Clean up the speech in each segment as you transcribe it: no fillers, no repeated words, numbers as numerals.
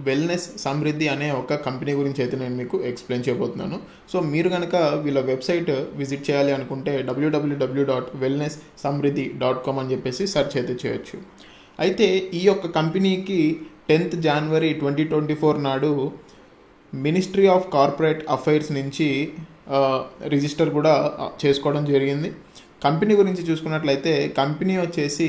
Wellness సమృద్ధి అనే ఒక company గురించి అయితే నేను మీకు ఎక్స్ప్లెయిన్ చేయబోతున్నాను. సో మీరు కనుక వీళ్ళ వెబ్సైట్ విజిట్ చేయాలి అనుకుంటే www.wellnesssamriddhi.com అని చెప్పేసి సెర్చ్ అయితే చేయొచ్చు. అయితే ఈ యొక్క కంపెనీకి 10th January 2024 నాడు మినిస్ట్రీ ఆఫ్ కార్పొరేట్ అఫైర్స్ నుంచి రిజిస్టర్ కూడా చేసుకోవడం జరిగింది. కంపెనీ గురించి చూసుకున్నట్లయితే కంపెనీ వచ్చేసి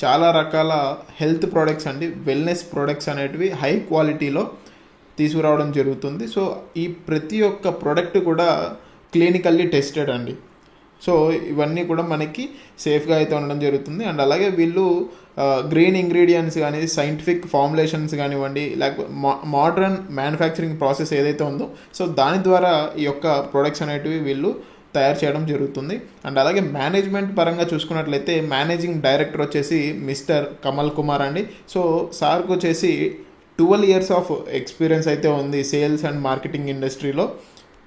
చాలా రకాల హెల్త్ ప్రోడక్ట్స్ అండి, వెల్నెస్ ప్రోడక్ట్స్ అనేటివి హై క్వాలిటీలో తీసుకురావడం జరుగుతుంది. సో ఈ ప్రతి ఒక్క ప్రోడక్ట్ కూడా క్లినికల్లీ టెస్టెడ్ అండి. సో ఇవన్నీ కూడా మనకి సేఫ్గా అయితే ఉండడం జరుగుతుంది. అండ్ అలాగే వీళ్ళు గ్రీన్ ఇంగ్రీడియంట్స్ కానీ సైంటిఫిక్ ఫార్ములేషన్స్ కానివ్వండి, లేకపోతే మోడర్న్ మ్యానుఫ్యాక్చరింగ్ ప్రాసెస్ ఏదైతే ఉందో సో దాని ద్వారా ఈ యొక్క ప్రొడక్ట్స్ అనేటివి వీళ్ళు తయారు చేయడం జరుగుతుంది. అండ్ అలాగే మేనేజ్మెంట్ పరంగా చూసుకున్నట్లయితే మేనేజింగ్ డైరెక్టర్ వచ్చేసి మిస్టర్ కమల్ కుమార్ అండి. సో సార్కి వచ్చేసి 12 years ఆఫ్ ఎక్స్పీరియన్స్ అయితే ఉంది సేల్స్ అండ్ మార్కెటింగ్ ఇండస్ట్రీలో.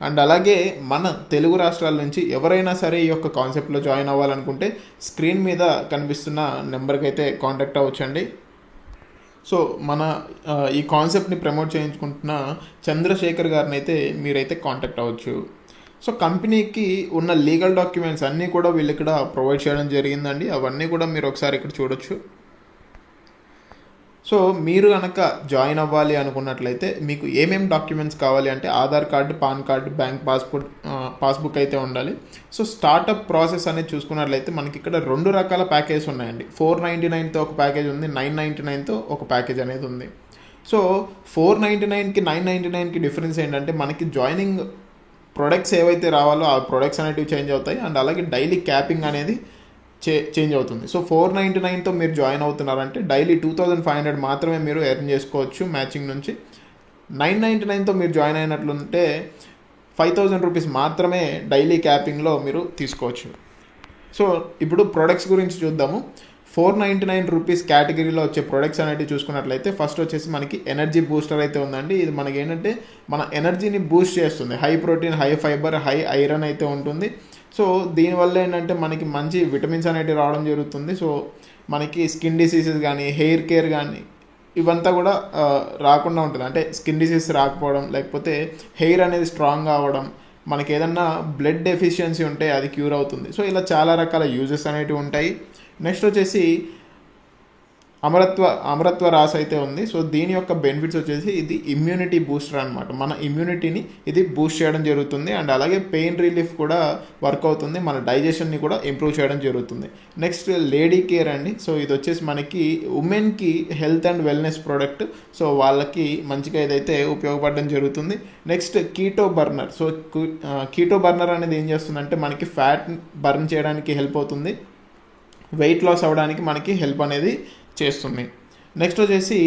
అండ్ అలాగే మన తెలుగు రాష్ట్రాల నుంచి ఎవరైనా సరే ఈ యొక్క కాన్సెప్ట్లో జాయిన్ అవ్వాలనుకుంటే స్క్రీన్ మీద కనిపిస్తున్న నెంబర్కి అయితే కాంటాక్ట్ అవ్వచ్చండి. సో మన ఈ కాన్సెప్ట్ని ప్రమోట్ చేయించుకుంటున్న చంద్రశేఖర్ గారిని అయితే మీరైతే కాంటాక్ట్ అవ్వచ్చు. సో కంపెనీకి ఉన్న లీగల్ డాక్యుమెంట్స్ అన్నీ కూడా వీళ్ళు ఇక్కడ ప్రొవైడ్ చేయడం జరిగిందండి. అవన్నీ కూడా మీరు ఒకసారి ఇక్కడ చూడొచ్చు. సో మీరు కనుక జాయిన్ అవ్వాలి అనుకున్నట్లయితే మీకు ఏమేమి డాక్యుమెంట్స్ కావాలి అంటే Aadhaar card, pan card, bank passbook అయితే ఉండాలి. సో స్టార్టప్ ప్రాసెస్ అనేది చూసుకున్నట్లయితే మనకి ఇక్కడ 2 రకాల ప్యాకేజ్ ఉన్నాయండి. 499తో ఒక ప్యాకేజ్ ఉంది, 999తో ఒక ప్యాకేజ్ అనేది ఉంది. సో 499కి 999కి డిఫరెన్స్ ఏంటంటే మనకి జాయినింగ్ ప్రొడక్ట్స్ ఏవైతే రావాలో ఆ ప్రొడక్ట్స్ అనేటివి చేంజ్ అవుతాయి. అండ్ అలాగే డైలీ క్యాపింగ్ అనేది చేంజ్ అవుతుంది. సో 499తో మీరు జాయిన్ అవుతున్నారంటే డైలీ 2500 మాత్రమే మీరు ఎర్న్ చేసుకోవచ్చు మ్యాచింగ్ నుంచి. 999తో మీరు జాయిన్ అయినట్లుంటే 5000 రూపీస్ మాత్రమే డైలీ క్యాపింగ్లో మీరు తీసుకోవచ్చు. సో ఇప్పుడు ప్రొడక్ట్స్ గురించి చూద్దాము. 499 రూపీస్ కేటగిరీలో వచ్చే ప్రొడక్ట్స్ అనేవి చూసుకున్నట్లయితే ఫస్ట్ వచ్చేసి మనకి ఎనర్జీ బూస్టర్ అయితే ఉందండి. ఇది మనకి ఏంటంటే మన ఎనర్జీని బూస్ట్ చేస్తుంది. High protein, high fibre, high iron అయితే ఉంటుంది. సో దీనివల్ల ఏంటంటే మనకి మంచి విటమిన్స్ అనేవి రావడం జరుగుతుంది. సో మనకి స్కిన్ డిసీజెస్ కానీ హెయిర్ కేర్ కానీ ఇవంతా కూడా రాకుండా ఉంటుంది. అంటే స్కిన్ డిసీజ్ రాకపోవడం, లేకపోతే హెయిర్ అనేది స్ట్రాంగ్ అవ్వడం, మనకి ఏదన్నా బ్లడ్ డెఫిషియన్సీ ఉంటే అది క్యూర్ అవుతుంది. సో ఇలా చాలా రకాల యూజెస్ అనేవి ఉంటాయి. నెక్స్ట్ వచ్చేసి అమరత్వ రాస్ అయితే ఉంది. సో దీని యొక్క బెనిఫిట్స్ వచ్చేసి ఇది ఇమ్యూనిటీ బూస్టర్ అనమాట. మన ఇమ్యూనిటీని ఇది బూస్ట్ చేయడం జరుగుతుంది. అండ్ అలాగే పెయిన్ రిలీఫ్ కూడా వర్క్ అవుతుంది, మన డైజెషన్ని కూడా ఇంప్రూవ్ చేయడం జరుగుతుంది. నెక్స్ట్ లేడీ కేర్ అండి. సో ఇది వచ్చేసి మనకి ఉమెన్కి health and wellness product. So వాళ్ళకి మంచిగా ఏదైతే ఉపయోగపడడం జరుగుతుంది. Next keto burner. So keto burner అనేది ఏం చేస్తుందంటే మనకి ఫ్యాట్ బర్న్ చేయడానికి హెల్ప్ అవుతుంది, వెయిట్ లాస్ అవ్వడానికి మనకి హెల్ప్ అనేది చేస్తుంది. నెక్స్ట్ వచ్చేసి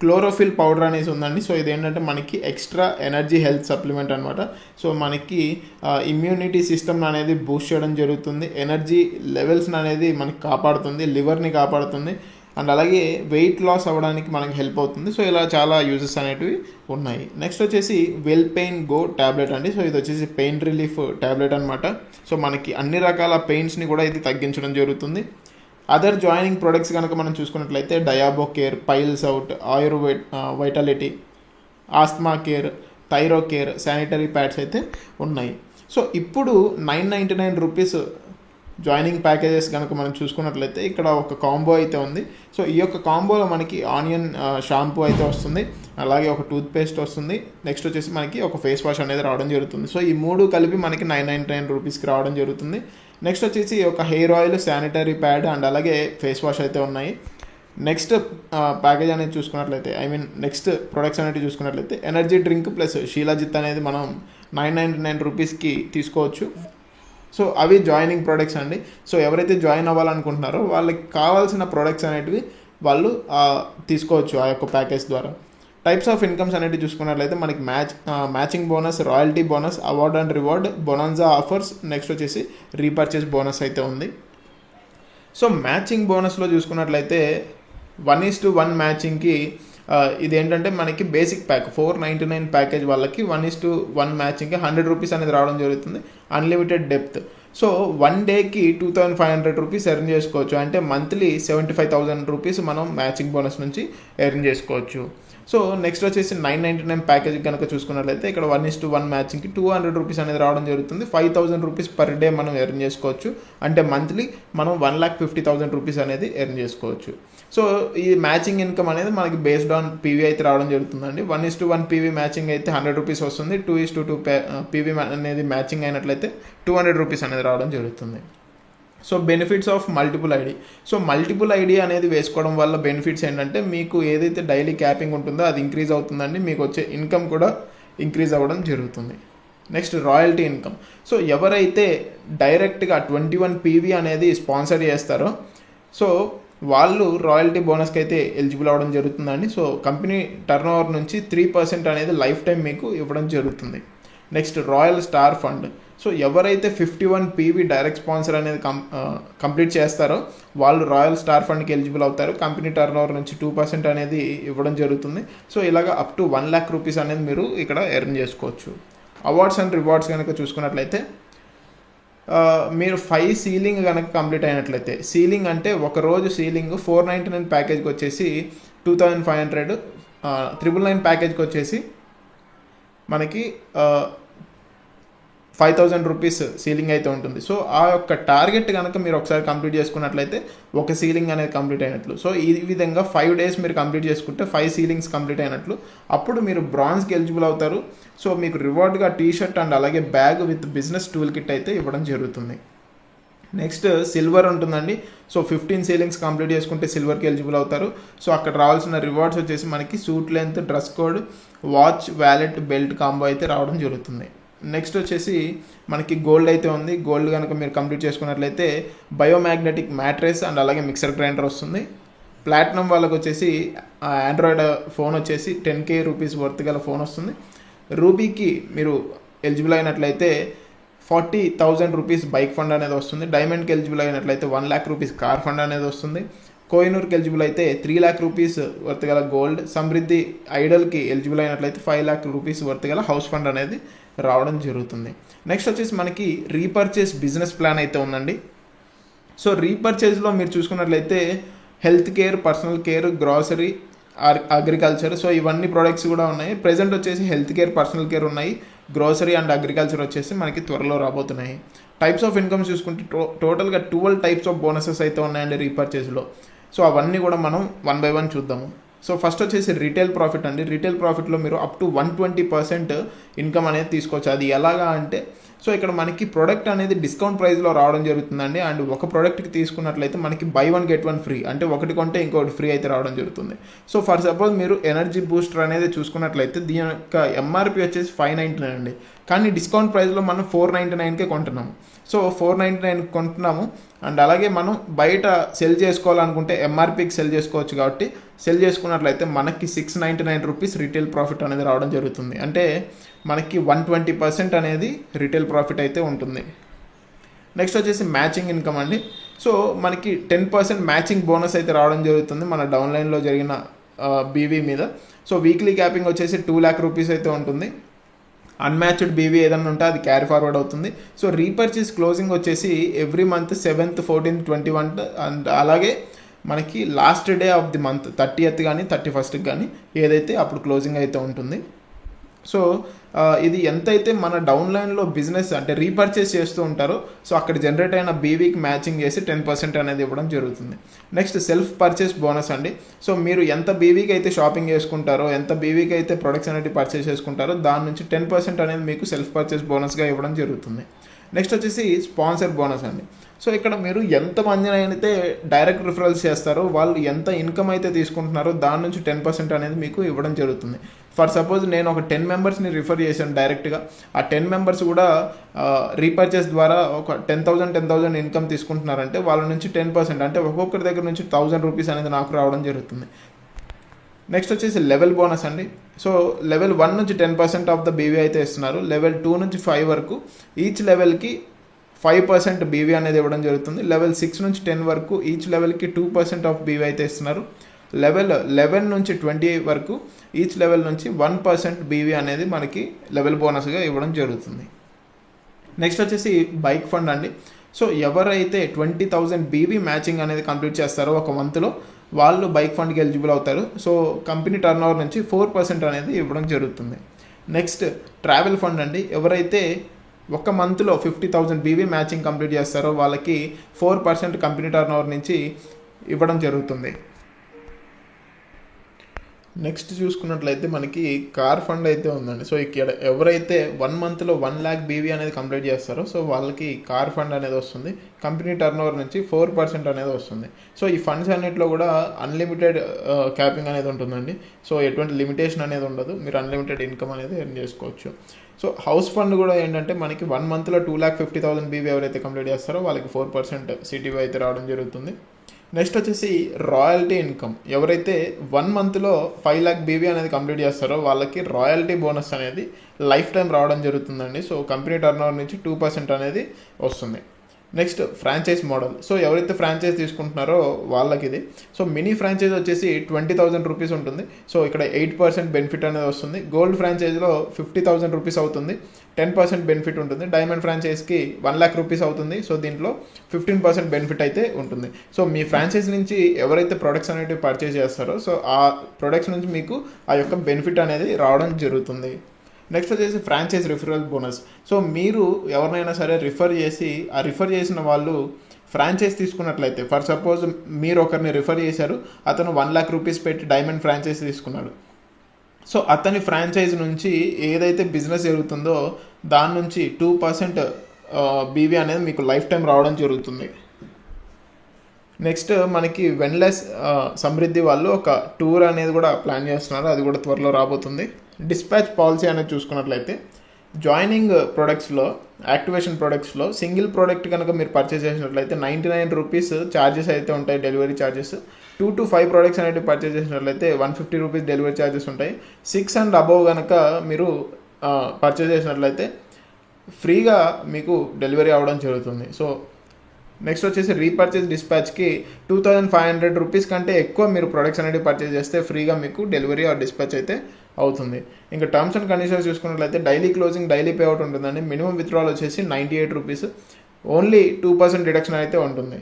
క్లోరోఫిల్ పౌడర్ అనేసి ఉందండి. సో ఇదేంటంటే మనకి ఎక్స్ట్రా ఎనర్జీ హెల్త్ సప్లిమెంట్ అనమాట. సో మనకి ఇమ్యూనిటీ సిస్టమ్ అనేది బూస్ట్ చేయడం జరుగుతుంది, ఎనర్జీ లెవెల్స్ని అనేది మనకి కాపాడుతుంది, లివర్ని కాపాడుతుంది, అండ్ అలాగే వెయిట్ లాస్ అవ్వడానికి మనకి హెల్ప్ అవుతుంది. సో ఇలా చాలా యూజెస్ అనేటివి ఉన్నాయి. నెక్స్ట్ వచ్చేసి వెల్ పెయిన్ గో ట్యాబ్లెట్ అండి. సో ఇది వచ్చేసి పెయిన్ రిలీఫ్ ట్యాబ్లెట్ అనమాట. సో మనకి అన్ని రకాల పెయిన్స్ని కూడా ఇది తగ్గించడం జరుగుతుంది. అదర్ జాయినింగ్ ప్రొడక్ట్స్ కనుక మనం చూసుకున్నట్లయితే Diabo care, piles out, vitality, asthma care, thyro care, sanitary pads అయితే ఉన్నాయి. సో ఇప్పుడు 999 రూపీస్ జాయినింగ్ ప్యాకేజెస్ కనుక మనం చూసుకున్నట్లయితే ఇక్కడ ఒక కాంబో అయితే ఉంది. సో ఈ యొక్క కాంబోలో మనకి ఆనియన్ షాంపూ అయితే వస్తుంది, అలాగే ఒక టూత్పేస్ట్ వస్తుంది. నెక్స్ట్ వచ్చేసి మనకి ఒక ఫేస్ వాష్ అనేది రావడం జరుగుతుంది. సో ఈ 3 కలిపి మనకి 999 రూపీస్కి రావడం జరుగుతుంది. నెక్స్ట్ వచ్చేసి ఒక hair oil, sanitary pad and అలాగే ఫేస్ వాష్ అయితే ఉన్నాయి. నెక్స్ట్ ప్యాకేజ్ అనేది చూసుకున్నట్లయితే నెక్స్ట్ ప్రొడక్ట్స్ అనేవి చూసుకున్నట్లయితే ఎనర్జీ డ్రింక్ ప్లస్ షీలాజిత్ అనేది మనం 999 రూపీస్కి తీసుకోవచ్చు. సో అవి జాయినింగ్ ప్రొడక్ట్స్ అండి. సో ఎవరైతే జాయిన్ అవ్వాలనుకుంటున్నారో వాళ్ళకి కావాల్సిన ప్రొడక్ట్స్ అనేటివి వాళ్ళు తీసుకోవచ్చు ఆ యొక్క ప్యాకేజ్ ద్వారా. టైప్స్ ఆఫ్ ఇన్కమ్స్ అనేవి చూసుకున్నట్లయితే మనకి matching bonus, royalty bonus, award and reward, bonanza offers, next వచ్చేసి రీపర్చేస్ బోనస్ అయితే ఉంది. సో మ్యాచింగ్ బోనస్లో చూసుకున్నట్లయితే 1:1 మ్యాచింగ్కి ఇదేంటంటే మనకి బేసిక్ ప్యాక్ 499 ప్యాకేజ్ వాళ్ళకి 1:1 మ్యాచింగ్కి 100 రూపీస్ అనేది రావడం జరుగుతుంది. Unlimited depth. సో 1 డేకి 2500 రూపీస్ ఎర్న్ చేసుకోవచ్చు. అంటే మంత్లీ 75,000 రూపీస్ మనం మ్యాచింగ్ బోనస్ నుంచి ఎర్న్ చేసుకోవచ్చు. సో నెక్స్ట్ వచ్చేసి 999 ప్యాకేజ్ కనుక చూసుకున్నట్లయితే ఇక్కడ 1:1 మ్యాచింగ్కి 200 రూపీస్ అనేది రావడం జరుగుతుంది. 5,000 రూపీస్ పర్ డే మనం ఎర్న్ చేసుకోవచ్చు. అంటే మంత్లీ మనం 1,50,000 రూపీస్ అనేది ఎర్న్ చేసుకోవచ్చు. సో ఈ మ్యాచింగ్ ఇన్కమ్ అనేది మనకి బేస్డ్ ఆన్ పీవీ అయితే రావడం జరుగుతుందండి. 1:1 పీవీ మ్యాచింగ్ అయితే 100 రూపీస్ వస్తుంది. 2:2 పీవీ అనేది మ్యాచింగ్ అయినట్లయితే 200 రూపీస్ అనేది రావడం జరుగుతుంది. So benefits of multiple ID. So multiple ID అనేది వేసుకోవడం వల్ల బెనిఫిట్స్ ఏంటంటే మీకు ఏదైతే డైలీ క్యాపింగ్ ఉంటుందో అది ఇంక్రీజ్ అవుతుందండి. మీకు వచ్చే ఇన్కమ్ కూడా ఇంక్రీజ్ అవ్వడం జరుగుతుంది. Next royalty income. సో ఎవరైతే డైరెక్ట్గా 21 పీవీ అనేది స్పాన్సర్ చేస్తారో సో వాళ్ళు రాయల్టీ బోనస్కి అయితే ఎలిజిబుల్ అవ్వడం జరుగుతుందండి. సో కంపెనీ టర్న్ ఓవర్ నుంచి 3% అనేది లైఫ్ టైం మీకు ఇవ్వడం జరుగుతుంది. Next royal star fund. So ఎవరైతే 51 పీవీ డైరెక్ట్ స్పాన్సర్ అనేది కంప్లీట్ చేస్తారో వాళ్ళు రాయల్ స్టార్ ఫండ్కి ఎలిజిబుల్ అవుతారు. కంపెనీ టర్న్ ఓవర్ నుంచి 2% అనేది ఇవ్వడం జరుగుతుంది. సో ఇలాగ అప్ టు 1 lakh రూపీస్ అనేది మీరు ఇక్కడ ఎర్న్ చేసుకోవచ్చు. అవార్డ్స్ అండ్ రివార్డ్స్ కనుక చూసుకున్నట్లయితే మీరు 5 సీలింగ్ కనుక కంప్లీట్ అయినట్లయితే, సీలింగ్ అంటే ఒక రోజు సీలింగ్ 499 ప్యాకేజ్కి వచ్చేసి 2,500, 999 ప్యాకేజ్కి వచ్చేసి మనకి 5,000 రూపీస్ సీలింగ్ అయితే ఉంటుంది. సో ఆ యొక్క టార్గెట్ కనుక మీరు ఒకసారి కంప్లీట్ చేసుకున్నట్లయితే ఒక సీలింగ్ అనేది కంప్లీట్ అయినట్లు. సో ఈ విధంగా 5 days మీరు కంప్లీట్ చేసుకుంటే 5 సీలింగ్స్ కంప్లీట్ అయినట్లు. అప్పుడు మీరు బ్రాంజ్కి ఎలిజిబుల్ అవుతారు. సో మీకు రివార్డ్గా టీషర్ట్ అండ్ అలాగే bag with business tool kit అయితే ఇవ్వడం జరుగుతుంది. నెక్స్ట్ సిల్వర్ ఉంటుందండి. సో 15 సీలింగ్స్ కంప్లీట్ చేసుకుంటే సిల్వర్కి ఎలిజిబుల్ అవుతారు. సో అక్కడ రావాల్సిన రివార్డ్స్ వచ్చేసి మనకి suit length, dress code, watch, wallet, belt combo అయితే రావడం జరుగుతుంది. నెక్స్ట్ వచ్చేసి మనకి గోల్డ్ అయితే ఉంది. గోల్డ్ కనుక మీరు కంప్లీట్ చేసుకున్నట్లయితే బయోమ్యాగ్నెటిక్ మ్యాట్రెస్ అండ్ అలాగే మిక్సర్ గ్రైండర్ వస్తుంది. ప్లాటినం వాళ్ళకి వచ్చేసి ఆండ్రాయిడ్ ఫోన్ వచ్చేసి 10K రూపీస్ వర్త్ గల ఫోన్ వస్తుంది. రూబీకి మీరు ఎలిజిబుల్ అయినట్లయితే 40,000 రూపీస్ బైక్ ఫండ్ అనేది వస్తుంది. డైమండ్కి ఎలిజిబుల్ అయినట్లయితే 1 lakh రూపీస్ కార్ ఫండ్ అనేది వస్తుంది. కోహినూర్కి ఎలిజిబుల్ అయితే 3 lakh రూపీస్ వర్త్ గల గోల్డ్. సమృద్ధి ఐడల్కి ఎలిజిబుల్ అయినట్లయితే 5 lakh రూపీస్ వర్త్ గల హౌస్ ఫండ్ అనేది రావడం జరుగుతుంది. నెక్స్ట్ వచ్చేసి మనకి రీపర్చేస్ బిజినెస్ ప్లాన్ అయితే ఉందండి. సో రీపర్చేస్లో మీరు చూసుకున్నట్లయితే health care, personal care, grocery, agriculture, so ఇవన్నీ ప్రోడక్ట్స్ కూడా ఉన్నాయి. ప్రెజెంట్ వచ్చేసి హెల్త్ కేర్, పర్సనల్ కేర్ ఉన్నాయి. గ్రోసరీ అండ్ అగ్రికల్చర్ వచ్చేసి మనకి త్వరలో రాబోతున్నాయి. టైప్స్ ఆఫ్ ఇన్కమ్స్ చూసుకుంటే టోటల్గా 12 టైప్స్ ఆఫ్ బోనసెస్ అయితే ఉన్నాయండి రీపర్చేస్లో. సో అవన్నీ కూడా మనం 1 by 1 చూద్దాము. సో ఫస్ట్ వచ్చేసి రీటైల్ ప్రాఫిట్ అండి. రీటైల్ ప్రాఫిట్లో మీరు అప్ టు 120% ఇన్కమ్ అనేది తీసుకోవచ్చు. అది ఎలాగా అంటే సో ఇక్కడ మనకి ప్రోడక్ట్ అనేది డిస్కౌంట్ ప్రైస్లో రావడం జరుగుతుందండి. అండ్ ఒక ప్రోడక్ట్కి తీసుకున్నట్లయితే మనకి buy 1 get 1 ఫ్రీ, అంటే ఒకటి కొంటే ఇంకొకటి ఫ్రీ అయితే రావడం జరుగుతుంది. సో ఫర్ సపోజ్ మీరు ఎనర్జీ బూస్టర్ అనేది చూసుకున్నట్లయితే దీని యొక్క ఎంఆర్పి వచ్చేసి 599 అండి. కానీ డిస్కౌంట్ ప్రైస్లో మనం 499కే కొంటున్నాము. సో 499 కొంటున్నాము. అండ్ అలాగే మనం బయట సెల్ చేసుకోవాలనుకుంటే ఎంఆర్పికి సెల్ చేసుకోవచ్చు. కాబట్టి సెల్ చేసుకున్నట్లయితే మనకి 699 రూపీస్ రీటైల్ ప్రాఫిట్ అనేది రావడం జరుగుతుంది. అంటే మనకి 120% అనేది రీటైల్ ప్రాఫిట్ అయితే ఉంటుంది. నెక్స్ట్ వచ్చేసి మ్యాచింగ్ ఇన్కమ్ అండి. సో మనకి 10% మ్యాచింగ్ బోనస్ అయితే రావడం జరుగుతుంది మన డౌన్లైన్లో జరిగిన బీవీ మీద. సో వీక్లీ క్యాపింగ్ వచ్చేసి 2 lakh రూపీస్ అయితే ఉంటుంది. అన్మ్యాచ్డ్ బీవీ ఏదైనా ఉంటే అది క్యారీ ఫార్వర్డ్ అవుతుంది. సో రీపర్చేస్ క్లోజింగ్ వచ్చేసి every month 7th, 14th, 21th and అలాగే మనకి last day of the month 30th కానీ 31st కానీ ఏదైతే అప్పుడు క్లోజింగ్ అయితే ఉంటుంది. సో ఇది ఎంతైతే మన డౌన్లైన్లో బిజినెస్ అంటే రీపర్చేస్ చేస్తూ ఉంటారో సో అక్కడ జనరేట్ అయిన బీవీకి మ్యాచింగ్ చేసి 10% అనేది ఇవ్వడం జరుగుతుంది. నెక్స్ట్ సెల్ఫ్ పర్చేస్ బోనస్ అండి. సో మీరు ఎంత బీవీకి అయితే షాపింగ్ చేసుకుంటారో, ఎంత బీవీకి అయితే ప్రొడక్ట్స్ అనేది పర్చేస్ చేసుకుంటారో దాని నుంచి 10% అనేది మీకు సెల్ఫ్ పర్చేస్ బోనస్గా ఇవ్వడం జరుగుతుంది. నెక్స్ట్ వచ్చేసి స్పాన్సర్ బోనస్ అండి. సో ఇక్కడ మీరు ఎంతమందిని అయితే డైరెక్ట్ రిఫరల్స్ చేస్తారో వాళ్ళు ఎంత ఇన్కమ్ అయితే తీసుకుంటున్నారో దాని నుంచి 10% అనేది మీకు ఇవ్వడం జరుగుతుంది. ఫర్ సపోజ్ నేను ఒక 10 మెంబర్స్ని రిఫర్ చేశాను డైరెక్ట్గా. ఆ 10 మెంబర్స్ కూడా రీపర్చేస్ ద్వారా ఒక 10,000 ఇన్కమ్ తీసుకుంటున్నారంటే వాళ్ళ నుంచి 10% అంటే ఒక్కొక్కరి దగ్గర నుంచి 1,000 రూపీస్ అనేది నాకు రావడం జరుగుతుంది. నెక్స్ట్ వచ్చేసి లెవెల్ బోనస్ అండి. సో లెవెల్ 1 నుంచి 10% ఆఫ్ ద బీవీ అయితే ఇస్తున్నారు. లెవెల్ 2 నుంచి 5 వరకు ఈచ్ లెవెల్కి 5% బీవీ అనేది ఇవ్వడం జరుగుతుంది. లెవెల్ 6 నుంచి 10 వరకు ఈచ్ లెవెల్కి 2% ఆఫ్ బీవీ అయితే ఇస్తున్నారు. లెవెల్ 11 నుంచి 20 వరకు ఈచ్ లెవెల్ నుంచి 1% బీవీ అనేది మనకి లెవెల్ బోనస్గా ఇవ్వడం జరుగుతుంది. నెక్స్ట్ వచ్చేసి బైక్ ఫండ్ అండి. సో ఎవరైతే 20,000 బీవీ మ్యాచింగ్ అనేది కంప్లీట్ చేస్తారో ఒక మంత్లో వాళ్ళు బైక్ ఫండ్కి ఎలిజిబుల్ అవుతారు. సో కంపెనీ టర్న్ ఓవర్ నుంచి 4% అనేది ఇవ్వడం జరుగుతుంది. నెక్స్ట్ ట్రావెల్ ఫండ్ అండి. ఎవరైతే ఒక మంత్లో 50,000 బీవీ మ్యాచింగ్ కంప్లీట్ చేస్తారో వాళ్ళకి 4% కంపెనీ టర్న్ ఓవర్ నుంచి ఇవ్వడం జరుగుతుంది. నెక్స్ట్ చూసుకున్నట్లయితే మనకి కార్ ఫండ్ అయితే ఉందండి. సో ఇక్కడ ఎవరైతే 1 మంత్లో 1 lakh బీవీ అనేది కంప్లీట్ చేస్తారో సో వాళ్ళకి కార్ ఫండ్ అనేది వస్తుంది. కంపెనీ టర్న్ ఓవర్ నుంచి 4% అనేది వస్తుంది. సో ఈ ఫండ్స్ అన్నింటిలో కూడా అన్లిమిటెడ్ క్యాపింగ్ అనేది ఉంటుందండి. సో ఎటువంటి లిమిటేషన్ అనేది ఉండదు. మీరు అన్లిమిటెడ్ ఇన్కమ్ అనేది ఎర్న్ చేసుకోవచ్చు. సో హౌస్ ఫండ్ కూడా ఏంటంటే మనకి 1 మంత్లో 2,50,000 బీవీ ఎవరైతే కంప్లీట్ చేస్తారో వాళ్ళకి 4% సిటీవీ అయితే రావడం జరుగుతుంది. నెక్స్ట్ వచ్చేసి రాయల్టీ ఇన్కమ్. ఎవరైతే 1 మంత్లో 5 lakh బీవీ అనేది కంప్లీట్ చేస్తారో వాళ్ళకి రాయల్టీ బోనస్ అనేది లైఫ్ టైం రావడం జరుగుతుందండి. సో కంపెనీ టర్న్ ఓవర్ నుంచి 2% అనేది వస్తుంది. Next franchise model. సో ఎవరైతే ఫ్రాంచైజ్ తీసుకుంటున్నారో వాళ్ళకి ఇది. సో మినీ ఫ్రాంచైజ్ వచ్చేసి 20,000 రూపీస్ ఉంటుంది. సో ఇక్కడ 8% బెనిఫిట్ అనేది వస్తుంది. గోల్డ్ ఫ్రాంచైజ్లో 50,000 రూపీస్ అవుతుంది, 10% బెనిఫిట్ ఉంటుంది. డైమండ్ ఫ్రాంచైజ్కి 1 lakh రూపీస్ అవుతుంది. సో దీంట్లో 15% బెనిఫిట్ అయితే ఉంటుంది. సో మీ ఫ్రాంచైజ్ నుంచి ఎవరైతే ప్రొడక్ట్స్ అనేవి పర్చేజ్ చేస్తారో సో ఆ ప్రొడక్ట్స్ నుంచి మీకు ఆ యొక్క బెనిఫిట్ అనేది రావడం జరుగుతుంది. నెక్స్ట్ వచ్చేసి ఫ్రాంచైజ్ రిఫరల్ బోనస్. సో మీరు ఎవరినైనా సరే రిఫర్ చేసి ఆ రిఫర్ చేసిన వాళ్ళు ఫ్రాంచైజ్ తీసుకున్నట్లయితే, ఫర్ సపోజ్ మీరు ఒకరిని రిఫర్ చేశారు, అతను 1 lakh రూపీస్ పెట్టి డైమండ్ ఫ్రాంచైజ్ తీసుకున్నాడు. సో అతని ఫ్రాంచైజ్ నుంచి ఏదైతే బిజినెస్ జరుగుతుందో దాని నుంచి 2% బీవీ అనేది మీకు లైఫ్ టైం రావడం జరుగుతుంది. నెక్స్ట్ మనకి వెన్లెస్ సమృద్ధి వాళ్ళు ఒక టూర్ అనేది కూడా ప్లాన్ చేస్తున్నారు. అది కూడా త్వరలో రాబోతుంది. డిస్పాచ్ పాలసీ అనేది చూసుకున్నట్లయితే జాయినింగ్ ప్రొడక్ట్స్లో, యాక్టివేషన్ ప్రొడక్ట్స్లో సింగిల్ ప్రోడక్ట్ కనుక మీరు పర్చేస్ చేసినట్లయితే 99 రూపీస్ ఛార్జెస్ అయితే ఉంటాయి, డెలివరీ ఛార్జెస్. 2 to 5 ప్రోడక్ట్స్ అనేవి పర్చేస్ చేసినట్లయితే 150 రూపీస్ డెలివరీ ఛార్జెస్ ఉంటాయి. 6 and above కనుక మీరు పర్చేస్ చేసినట్లయితే ఫ్రీగా మీకు డెలివరీ అవ్వడం జరుగుతుంది. సో నెక్స్ట్ వచ్చేసి రీపర్చేజ్ డిస్పాచ్కి 2,500 రూపీస్ కంటే ఎక్కువ మీరు ప్రొడక్ట్స్ అనేవి పర్చేజ్ చేస్తే ఫ్రీగా మీకు డెలివరీ ఆర్ డిస్పాచ్ అయితే అవుతుంది. ఇంకా టర్మ్స్ అండ్ కండిషన్స్ చూసుకున్నట్లయితే డైలీ క్లోజింగ్, డైలీ పేఅవుట్ ఉంటుందండి. మినిమం విత్డ్రాల్ వచ్చేసి 98 రూపీస్, ఓన్లీ 2% డిడక్షన్ అయితే ఉంటుంది.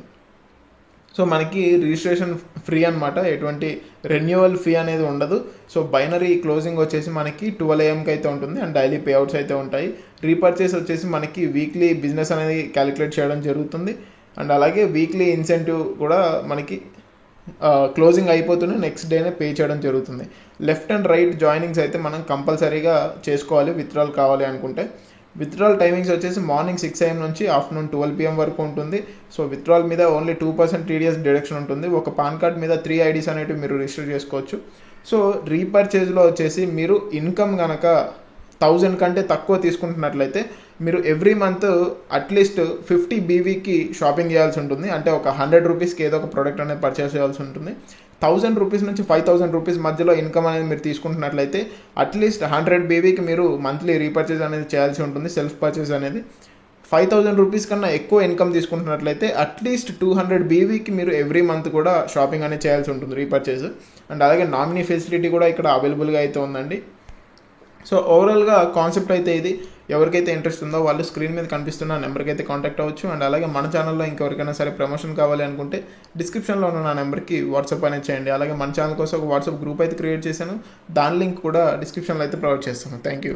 సో మనకి రిజిస్ట్రేషన్ ఫ్రీ అనమాట, ఎటువంటి రెన్యువల్ ఫీ అనేది ఉండదు. సో బైనరీ క్లోజింగ్ వచ్చేసి మనకి 12 AM అయితే ఉంటుంది అండ్ డైలీ పేఅవుట్స్ అయితే ఉంటాయి. రీపర్చేస్ వచ్చేసి మనకి వీక్లీ బిజినెస్ అనేది క్యాలిక్యులేట్ చేయడం జరుగుతుంది అండ్ అలాగే వీక్లీ ఇన్సెంటివ్ కూడా మనకి క్లోజింగ్ అయిపోతూనే నెక్స్ట్ డేనే పే చేయడం జరుగుతుంది. లెఫ్ట్ అండ్ రైట్ జాయినింగ్స్ అయితే మనం కంపల్సరీగా చేసుకోవాలి విత్డ్రాల్ కావాలి అనుకుంటే. విత్డ్రాల్ టైమింగ్స్ వచ్చేసి మార్నింగ్ 6 AM నుంచి ఆఫ్టర్నూన్ 12 PM వరకు ఉంటుంది. సో విత్డ్రాల్ మీద ఓన్లీ 2% TDS డిడక్షన్ ఉంటుంది. ఒక పాన్ కార్డ్ మీద 3 IDs అనేవి మీరు రిజిస్టర్ చేసుకోవచ్చు. సో రీపర్చేజ్లో వచ్చేసి మీరు ఇన్కమ్ కనుక 1000 కంటే తక్కువ తీసుకుంటున్నట్లయితే మీరు ఎవ్రీ మంత్ అట్లీస్ట్ 50 బీవీకి షాపింగ్ చేయాల్సి ఉంటుంది. అంటే ఒక 100 రూపీస్కి ఏదో ఒక ప్రోడక్ట్ అనేది పర్చేస్ చేయాల్సి ఉంటుంది. 1000 రూపీస్ నుంచి 5,000 రూపీస్ మధ్యలో ఇన్కమ్ అనేది మీరు తీసుకుంటున్నట్లయితే అట్లీస్ట్ 100 బీవీకి మీరు మంత్లీ రీపర్చేజ్ అనేది చేయాల్సి ఉంటుంది, సెల్ఫ్ పర్చేజ్ అనేది. 5,000 రూపీస్ కన్నా ఎక్కువ ఇన్కమ్ తీసుకుంటున్నట్లయితే అట్లీస్ట్ 200 బీవీకి మీరు ఎవ్రీ మంత్ కూడా షాపింగ్ అనేది చేయాల్సి ఉంటుంది రీపర్చేజ్. అండ్ అలాగే నామినీ ఫెసిలిటీ కూడా ఇక్కడ అవైలబుల్గా అయితే ఉందండి. సో ఓవరాల్గా కాన్సెప్ట్ అయితే ఇది. ఎవరికైతే ఇంట్రెస్ట్ ఉందో వాళ్ళు స్క్రీన్ మీద కనిపిస్తున్న నెంబర్కి అయితే కాంటాక్ట్ అవ్వచ్చు. అండ్ అలాగే మన ఛానల్లో ఇంకెవరికైనా సరే ప్రమోషన్ కావాలి అనుకుంటే డిస్క్రిప్షన్లో ఉన్న నా నెంబర్కి వాట్సాప్ అనేది చేయండి. అలాగే మన ఛానల్ కోసం ఒక వాట్సాప్ గ్రూప్ అయితే క్రియేట్ చేశాను, దాని లింక్ కూడా డిస్క్రిప్షన్లో అయితే ప్రొవైడ్ చేస్తాను. Thank you.